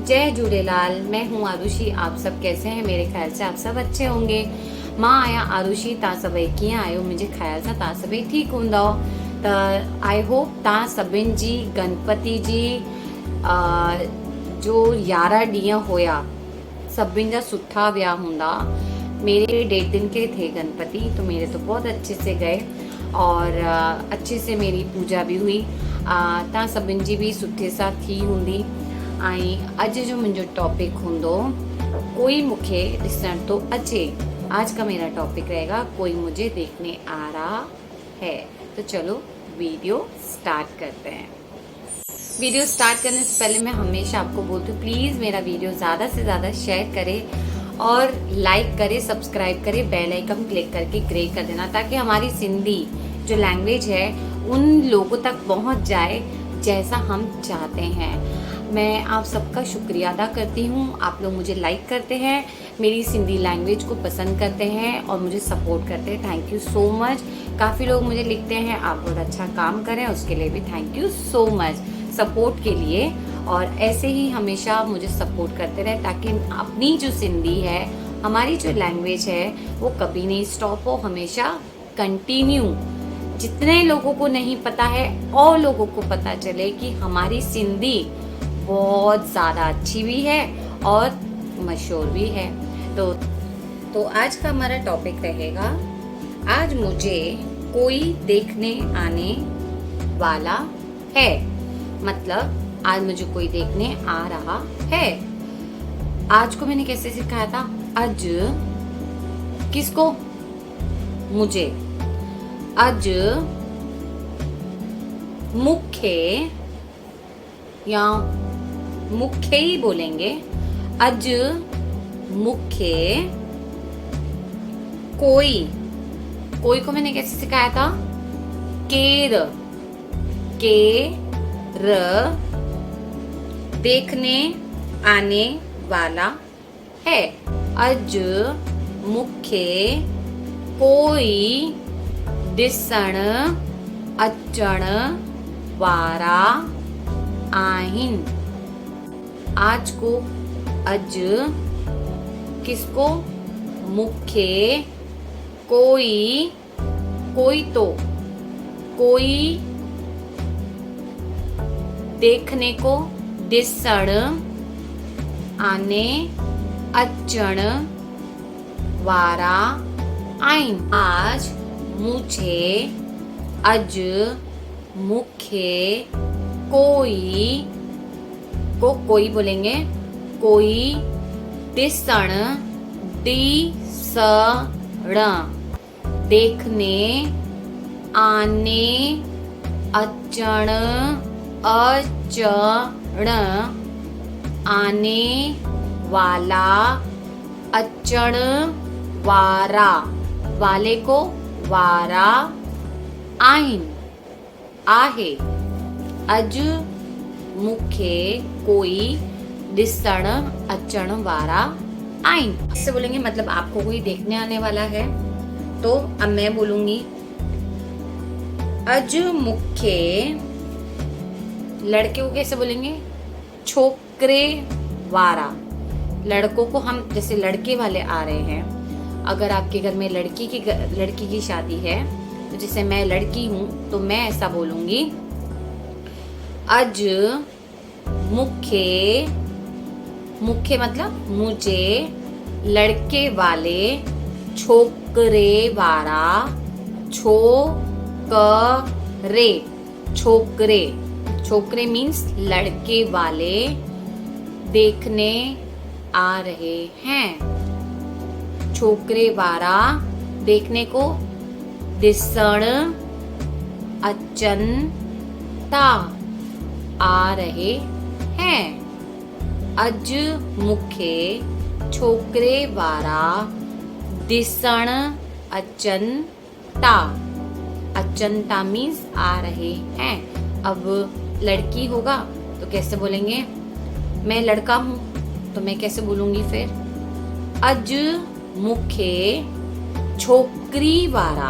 जय झूलेलाल। मैं हूँ आरुषि। आप सब कैसे हैं? मेरे ख्याल से आप सब अच्छे होंगे। मां आया आरुषि तव्हां सभई कीअं आहियो? मुंहिंजे ख्याल सां तव्हां सभई ठीकु हूंदव। त आई होप तव्हां सभिनि जी गणपति जी जो 11 ॾींहं हुया सभिनि जा सुठा विया हूंदा। मेरे 1.5 दिन के थे गणपति, तो मेरे तो बहुत अच्छे से गए और अच्छे से मेरी पूजा भी हुई। तव्हां सभिनि जी भी सुठे सां थी हूंदी। ऐं अॼु जो मुंहिंजो टॉपिक हूंदो कोई मूंखे ॾिसण तो अचे। आज का मेरा टॉपिक रहेगा कोई मुझे देखने आ रहा है। तो चलो वीडियो स्टार्ट करते हैं। वीडियो स्टार्ट करने से पहले मैं हमेशा आपको बोलती हूँ, प्लीज़ मेरा वीडियो ज़्यादा से ज़्यादा शेयर करें और लाइक करें, सब्सक्राइब करें, बेल आइकन क्लिक करके ग्रे कर देना, ताकि हमारी सिंधी जो लैंग्वेज है उन लोगों तक पहुँच जाए जैसा हम चाहते हैं। मैं आप सबका शुक्रिया अदा करती हूँ। आप लोग मुझे लाइक करते हैं, मेरी सिंधी लैंग्वेज को पसंद करते हैं और मुझे सपोर्ट करते हैं। Thank you so much. काफ़ी लोग मुझे लिखते हैं आप बहुत अच्छा काम करें, उसके लिए भी thank you so much support के लिए। और ऐसे ही हमेशा मुझे सपोर्ट करते रहे, ताकि अपनी जो सिंधी है, हमारी जो लैंग्वेज है, वो कभी नहीं स्टॉप हो, हमेशा कंटिन्यू। जितने लोगों को नहीं पता है और लोगों को पता चले कि हमारी सिंधी बहुत ज़्यादा अच्छी भी है और मशहूर भी है। तो आज का हमारा टॉपिक रहेगा आज मुझे कोई देखने आने वाला है। मतलब आज मुझे कोई देखने आ रहा है। आज को मैंने कैसे सिखाया था? आज किसको? मुझे। आज मुख्य या मुख्य ही बोलेंगे। आज मुख्य कोई को मैंने कैसे सिखाया था? केर देखने आने वाला है। आज मुख्य कोई ॾिसण अचण वारा आहिन। आज को अज किसको? मुख्य कोई तो कोई देखने को, ॾिसण आने अचण वारा आहिन। आज मुझे अज मुख्य कोई बोलेंगे, कोई ॾिसण देखने आने अचण आने वाला अचण वारा वाले को वारा आहिन आहे। अज मुख्य कोई ॾिसण अचण वारा आहिन। इससे बोलेंगे मतलब आपको कोई देखने आने वाला है। तो अब मैं बोलूंगी अज मुख्य लड़के को कैसे बोलेंगे? छोकरे वारा। लड़कों को हम जैसे लड़के वाले आ रहे हैं। अगर आपके घर में लड़की की शादी है, तो जैसे मैं लड़की हूं तो मैं ऐसा बोलूंगी अज मुख्य मतलब मुझे लड़के वाले छोकरे वारा छोकरे मीन्स लड़के वाले देखने आ रहे हैं। छोकरे वारा देखने को, ॾिसण अचन ता आ रहे हैं। अज मुख्य छोकरे वारा ॾिसण अचन ता मीन्स आ रहे हैं। अब लड़की होगा तो कैसे बोलेंगे? मैं लड़का हूं तो मैं कैसे बोलूंगी फिर? अज मुख्य छोकरी वारा।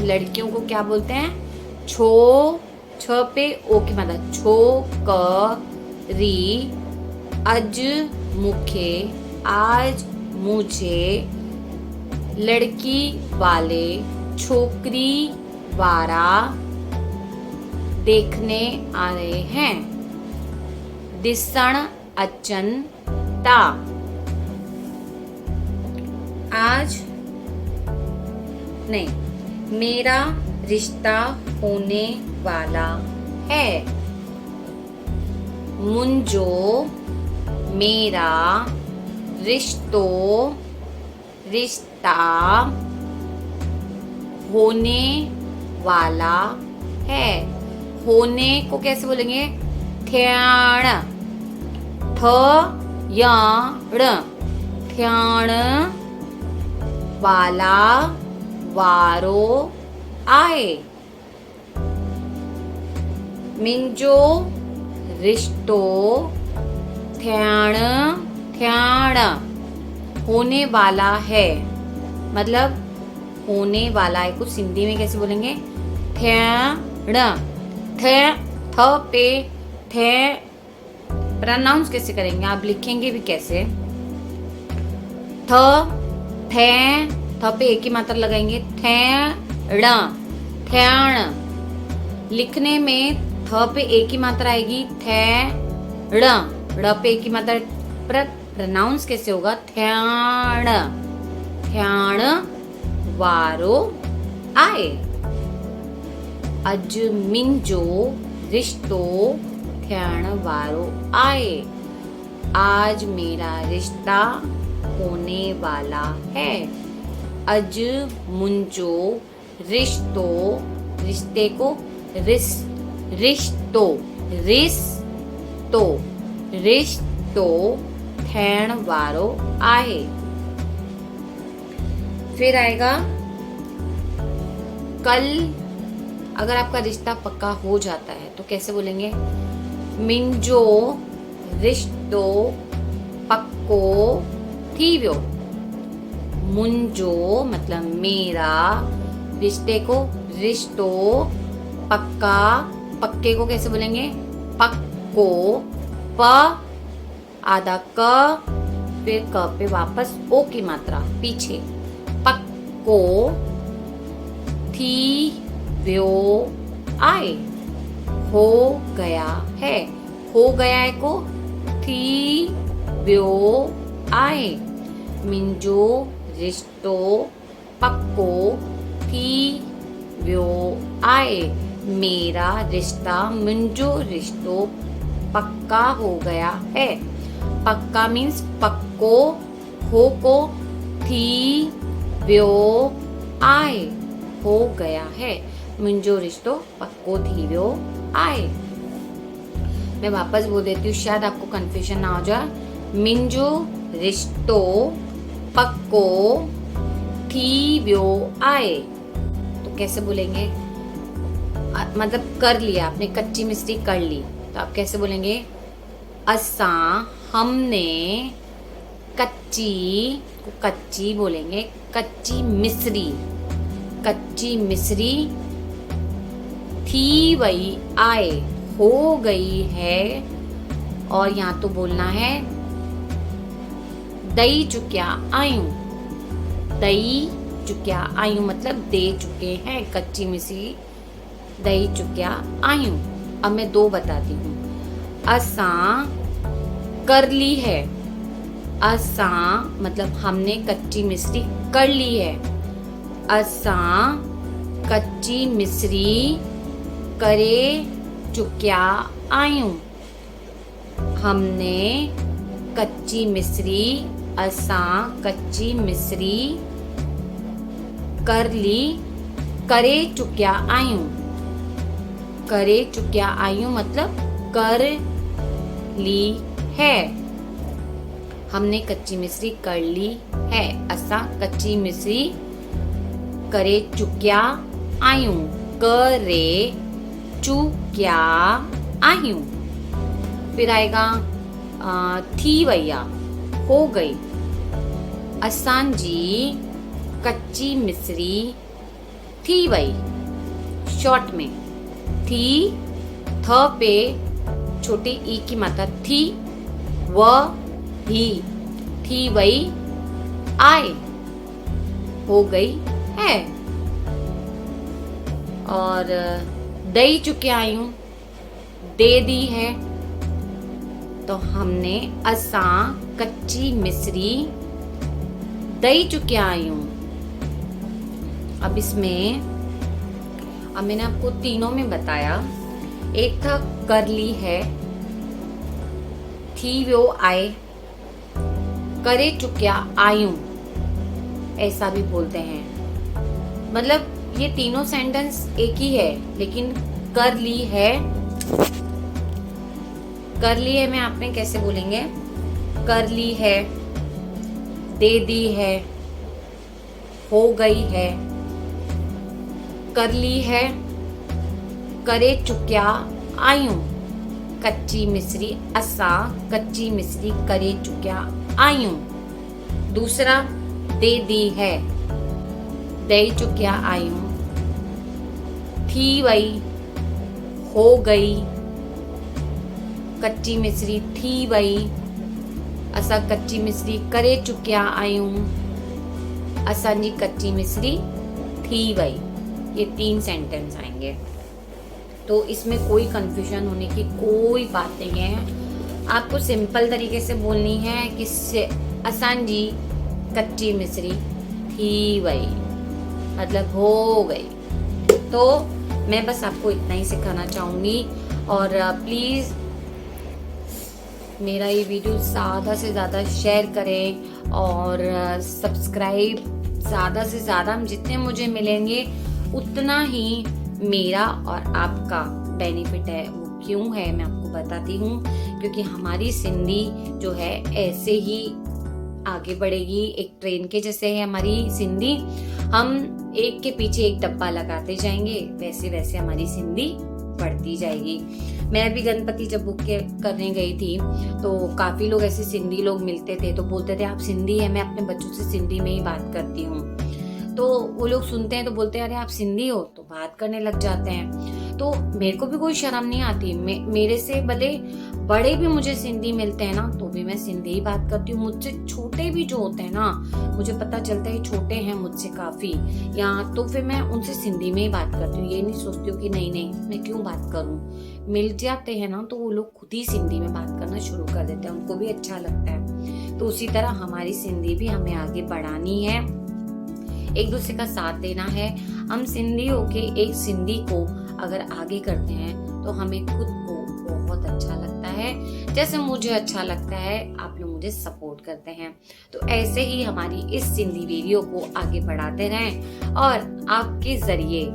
लड़कियों को क्या बोलते हैं? छ पे ओ की मतलब छोकरी अज मुखे, आज मुझे, लड़की वाले, छोकरी वारा देखने आ रहे हैं। दिसण अचन ता, आज नहीं, मेरा रिश्ता होने वाला है। मुंजो, मेरा, रिश्तो, रिश्ता, होने वाला है। होने को कैसे बोलेंगे? थ्याण, थ याण, थ्याण वाला, वारो आए। मिंजो रिश्तो थ्याण, थ्याण होने वाला है। मतलब होने वाला है को सिंधी में कैसे बोलेंगे? थ्याण, थ थ पे थे प्रोनाउंस कैसे करेंगे? आप लिखेंगे भी कैसे? थ थे, थ पे एक ही मात्रा लगाएंगे। थेण, थ्याण। लिखने में थ पे एक ही मात्रा आएगी। थेण, ड़ पे एक ही मात्रा। पर प्रोनाउंस कैसे होगा? थ्याण, थ्याण वारो आए। अज मिंजो रिश्तो थ्याण वारो आए। आज मेरा रिश्ता होने वाला है। अज मुंजो रिश्तो, रिश्ते को रिश्तो, रिश्तो थैण वारो आए। फिर आएगा कल। अगर आपका रिश्ता पक्का हो जाता है तो कैसे बोलेंगे? मिंजो रिश्तो पक्को थी व्यो। मुंजो मतलब मेरा, रिश्ते को रिश्तो, पक्का, पक्के को कैसे बोलेंगे? पक्को, प आधा क, फिर क पे वापस ओ की मात्रा पीछे। पक्को थी व्यो आए। हो गया है, हो गया है को थी व्यो आए। मिंजो रिश्तो पक्को थी व्यो आए। मेरा रिश्ता, मिंजो रिश्तो पक्का हो गया है। पक्का मीन्स पक्को, हो को थी व्यो आए, हो गया है। मिंजो रिश्तो पक्को थी व्यो आए। मैं वापस बोल देती हूँ, शायद आपको कंफ्यूजन ना हो जाए। मिंजो रिश्तो पक्को थी व्यो आए तो कैसे बोलेंगे? मतलब कर लिया आपने, कच्ची मिस्री कर ली तो आप कैसे बोलेंगे? असा, हमने, कच्ची को कच्ची बोलेंगे, कच्ची मिस्री, कच्ची मिस्री थी वही आए, हो गई है। और यहाँ तो बोलना है दई चुक्या आयूं, दई चुक्या आयूं मतलब दे चुके हैं। कच्ची मिस्री दई चुक्या आयूं। अब मैं दो बताती हूँ। असा कर ली है, असा मतलब हमने कच्ची मिस्री कर ली है। असा कच्ची मिस्री करे चुक्या आयूं। हमने कच्ची मिस्री, असा कच्ची मिस्री कर ली, करे चुक्या आयूं। करे चुक्या आयूं मतलब कर ली है। हमने कच्ची मिस्री कर ली है। असा कच्ची मिस्री करे चुक्या आयूं, करे चुक्या आयूं। फिर आएगा थी वैया, हो गई। असांजी कच्ची मिस्री थी वई। शॉर्ट में थी, थ पे छोटी ई की मात्रा थी, वह ही, थी वही, आए, हो गई है। और दई चुके आई हूं, दे दी है, तो हमने असां कच्ची मिसरी दई चुके आई हूं। अब मैंने आपको तीनों में बताया। एक था कर ली है, थी वो आए, करे चुक्या आयूं, ऐसा भी बोलते हैं। मतलब ये तीनों सेंटेंस एक ही है, लेकिन कर ली है में आपने कैसे बोलेंगे? कर ली है, दे दी है, हो गई है। कर ली है, करे चुक्या आयूं, कच्ची मिसरी असा कच्ची मिसरी करे चुक्या आयूं। दूसरा दे दी है, दे चुक्या आयूं, थी वही, हो गई, कच्ची मिसरी थी वही, असा कच्ची मिसरी करे चुक्या आयूं, असांजी कच्ची मिसरी थी वही। ये 3 सेंटेंस आएंगे, तो इसमें कोई कंफ्यूजन होने की कोई बात नहीं है। आपको सिंपल तरीके से बोलनी है कि असांजी कच्ची मिसरी थी वही, मतलब हो गई। तो मैं बस आपको इतना ही सिखाना चाहूँगी। और प्लीज़ मेरा ये वीडियो ज़्यादा से ज़्यादा शेयर करें और सब्सक्राइब ज़्यादा से ज़्यादा। जितने मुझे मिलेंगे उतना ही मेरा और आपका बेनिफिट है। वो क्यों है मैं आपको बताती हूँ, क्योंकि हमारी सिंधी जो है ऐसे ही आगे बढ़ेगी। एक ट्रेन के जैसे है हमारी सिंधी, हम एक के पीछे एक डब्बा लगाते जाएंगे, वैसे वैसे हमारी सिंधी बढ़ती जाएगी। मैं भी गणपति जब बुक करने गई थी तो काफ़ी लोग ऐसे सिंधी लोग मिलते थे, तो बोलते थे आप सिंधी है, मैं अपने बच्चों से सिंधी में ही बात करती हूँ। तो वो लोग सुनते हैं तो बोलते हैं अरे आप सिंधी हो, तो बात करने लग जाते हैं। तो मेरे को भी कोई शर्म नहीं आती, मेरे से भले बड़े भी मुझे सिंधी मिलते हैं ना, तो भी मैं सिंधी ही बात करती हूँ। मुझसे छोटे भी जो होते हैं ना, मुझे पता चलता है छोटे हैं मुझसे काफ़ी, या तो फिर मैं उनसे सिंधी में ही बात करती हूँ। ये नहीं सोचती हूँ कि नहीं मैं क्यों बात करूँ। मिल जाते हैं ना तो वो लोग खुद ही सिंधी में बात करना शुरू कर देते हैं, उनको भी अच्छा लगता है। तो उसी तरह हमारी सिंधी भी हमें आगे बढ़ानी है, एक दूसरे का साथ देना है। हम सिंधी होके एक सिंधी को अगर आगे करते हैं तो हमें खुद को बहुत अच्छा लगता है, जैसे मुझे अच्छा लगता है आप लोग मुझे सपोर्ट करते हैं। तो ऐसे ही हमारी इस सिंधी वीडियो को आगे बढ़ाते रहें, और आपके जरिए,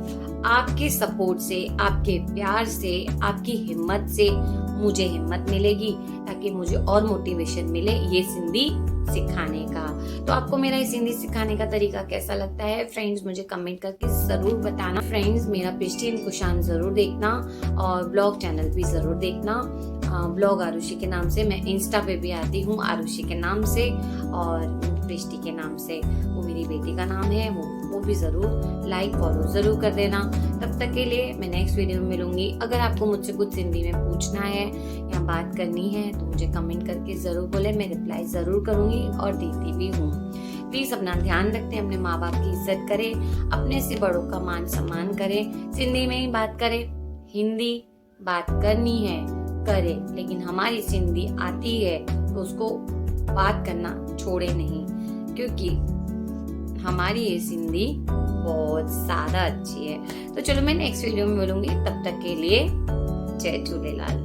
आपके सपोर्ट से, आपके प्यार से, आपकी हिम्मत से मुझे हिम्मत मिलेगी, ताकि मुझे और मोटिवेशन मिले ये सिंधी सिखाने का। तो आपको मेरा ये सिंधी सिखाने का तरीका कैसा लगता है फ्रेंड्स, मुझे कमेंट करके ज़रूर बताना। फ्रेंड्स मेरा प्रिस्टीन कुशान ज़रूर देखना, और ब्लॉग चैनल भी ज़रूर देखना। ब्लॉग आरुषि के नाम से, मैं इंस्टा पे भी आती हूँ आरुषि के नाम से, और प्रिस्टी के नाम से, वो मेरी बेटी का नाम है। वो भी ज़रूर लाइक फॉलो ज़रूर कर देना। तब तक के लिए मैं नेक्स्ट वीडियो में मिलूंगी। अगर आपको मुझसे कुछ सिंधी में पूछना है या बात करनी है तो मुझे कमेंट करके ज़रूर बोले, मैं रिप्लाई ज़रूर करूँगी और देती भी हूँ। प्लीज़ अपना ध्यान रखें, अपने माँ बाप की इज्जत करें, अपने से बड़ों का मान सम्मान करें, सिंधी में ही बात करें। हिंदी बात करनी है करे, लेकिन हमारी सिंधी आती है तो उसको बात करना छोड़े नहीं, क्योंकि हमारी ये सिंधी बहुत ज़्यादा अच्छी है। तो चलो मैं नेक्स्ट वीडियो में मिलूंगी, तब तक के लिए जय झूलेलाल।